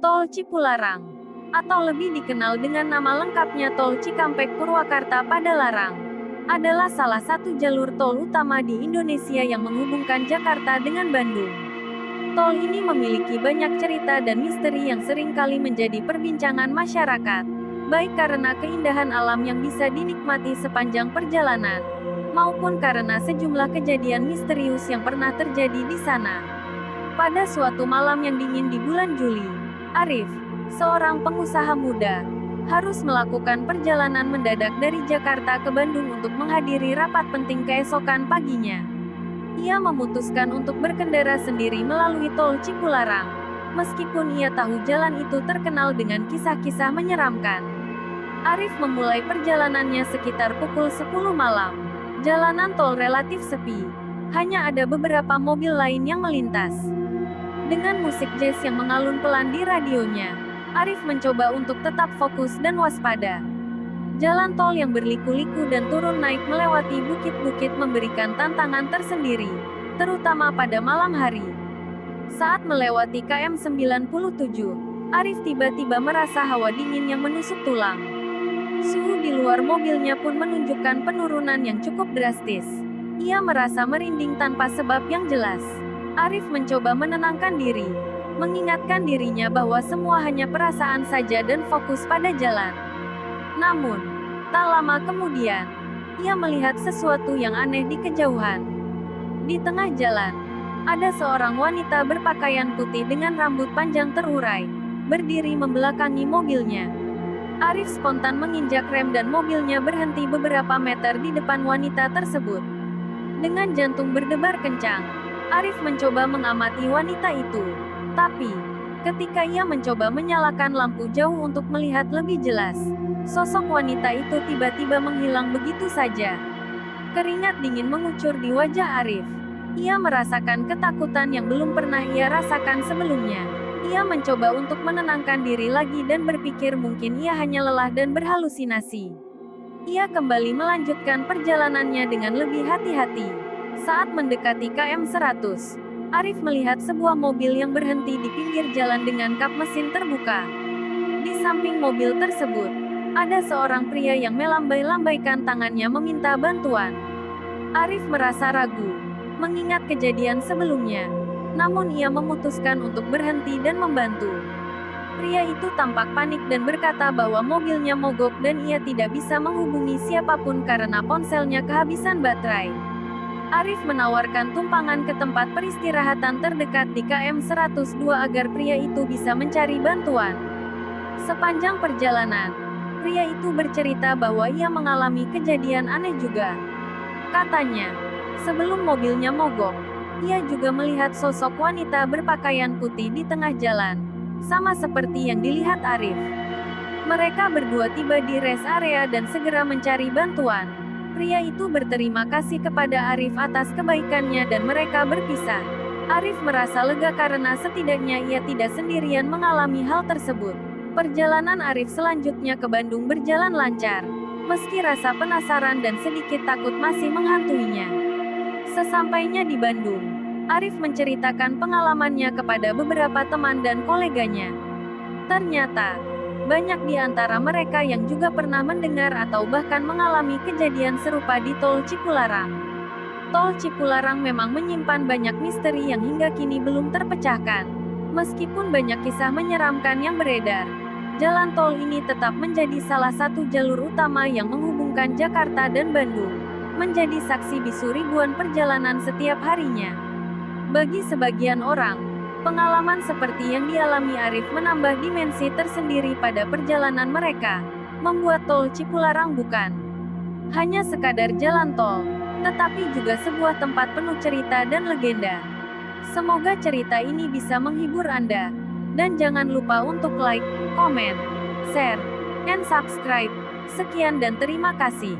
Tol Cipularang, atau lebih dikenal dengan nama lengkapnya Tol Cikampek Purwakarta Padalarang, adalah salah satu jalur tol utama di Indonesia yang menghubungkan Jakarta dengan Bandung. Tol ini memiliki banyak cerita dan misteri yang seringkali menjadi perbincangan masyarakat, baik karena keindahan alam yang bisa dinikmati sepanjang perjalanan, maupun karena sejumlah kejadian misterius yang pernah terjadi di sana. Pada suatu malam yang dingin di bulan Juli, Arif, seorang pengusaha muda, harus melakukan perjalanan mendadak dari Jakarta ke Bandung untuk menghadiri rapat penting keesokan paginya. Ia memutuskan untuk berkendara sendiri melalui Tol Cipularang, meskipun ia tahu jalan itu terkenal dengan kisah-kisah menyeramkan. Arif memulai perjalanannya sekitar pukul 10 malam. Jalanan tol relatif sepi, hanya ada beberapa mobil lain yang melintas. Dengan musik jazz yang mengalun pelan di radionya, Arif mencoba untuk tetap fokus dan waspada. Jalan tol yang berliku-liku dan turun naik melewati bukit-bukit memberikan tantangan tersendiri, terutama pada malam hari. Saat melewati KM 97, Arif tiba-tiba merasa hawa dingin yang menusuk tulang. Suhu di luar mobilnya pun menunjukkan penurunan yang cukup drastis. Ia merasa merinding tanpa sebab yang jelas. Arif mencoba menenangkan diri, mengingatkan dirinya bahwa semua hanya perasaan saja dan fokus pada jalan. Namun, tak lama kemudian, ia melihat sesuatu yang aneh di kejauhan. Di tengah jalan, ada seorang wanita berpakaian putih dengan rambut panjang terurai, berdiri membelakangi mobilnya. Arif spontan menginjak rem dan mobilnya berhenti beberapa meter di depan wanita tersebut. Dengan jantung berdebar kencang, Arif mencoba mengamati wanita itu. Tapi, ketika ia mencoba menyalakan lampu jauh untuk melihat lebih jelas, sosok wanita itu tiba-tiba menghilang begitu saja. Keringat dingin mengucur di wajah Arif. Ia merasakan ketakutan yang belum pernah ia rasakan sebelumnya. Ia mencoba untuk menenangkan diri lagi dan berpikir mungkin ia hanya lelah dan berhalusinasi. Ia kembali melanjutkan perjalanannya dengan lebih hati-hati. Saat mendekati KM 100, Arif melihat sebuah mobil yang berhenti di pinggir jalan dengan kap mesin terbuka. Di samping mobil tersebut, ada seorang pria yang melambai-lambaikan tangannya meminta bantuan. Arif merasa ragu, mengingat kejadian sebelumnya. Namun ia memutuskan untuk berhenti dan membantu. Pria itu tampak panik dan berkata bahwa mobilnya mogok dan ia tidak bisa menghubungi siapapun karena ponselnya kehabisan baterai. Arif menawarkan tumpangan ke tempat peristirahatan terdekat di KM 102 agar pria itu bisa mencari bantuan. Sepanjang perjalanan, pria itu bercerita bahwa ia mengalami kejadian aneh juga. Katanya, sebelum mobilnya mogok, ia juga melihat sosok wanita berpakaian putih di tengah jalan, sama seperti yang dilihat Arif. Mereka berdua tiba di rest area dan segera mencari bantuan. Pria itu berterima kasih kepada Arif atas kebaikannya dan mereka berpisah. Arif merasa lega karena setidaknya ia tidak sendirian mengalami hal tersebut. Perjalanan Arif selanjutnya ke Bandung berjalan lancar, meski rasa penasaran dan sedikit takut masih menghantuinya. Sesampainya di Bandung, Arif menceritakan pengalamannya kepada beberapa teman dan koleganya. Ternyata, banyak di antara mereka yang juga pernah mendengar atau bahkan mengalami kejadian serupa di Tol Cipularang. Tol Cipularang memang menyimpan banyak misteri yang hingga kini belum terpecahkan. Meskipun banyak kisah menyeramkan yang beredar, jalan tol ini tetap menjadi salah satu jalur utama yang menghubungkan Jakarta dan Bandung, menjadi saksi bisu ribuan perjalanan setiap harinya. Bagi sebagian orang, pengalaman seperti yang dialami Arif menambah dimensi tersendiri pada perjalanan mereka, membuat Tol Cipularang bukan hanya sekadar jalan tol, tetapi juga sebuah tempat penuh cerita dan legenda. Semoga cerita ini bisa menghibur Anda, dan jangan lupa untuk like, komen, share, and subscribe. Sekian dan terima kasih.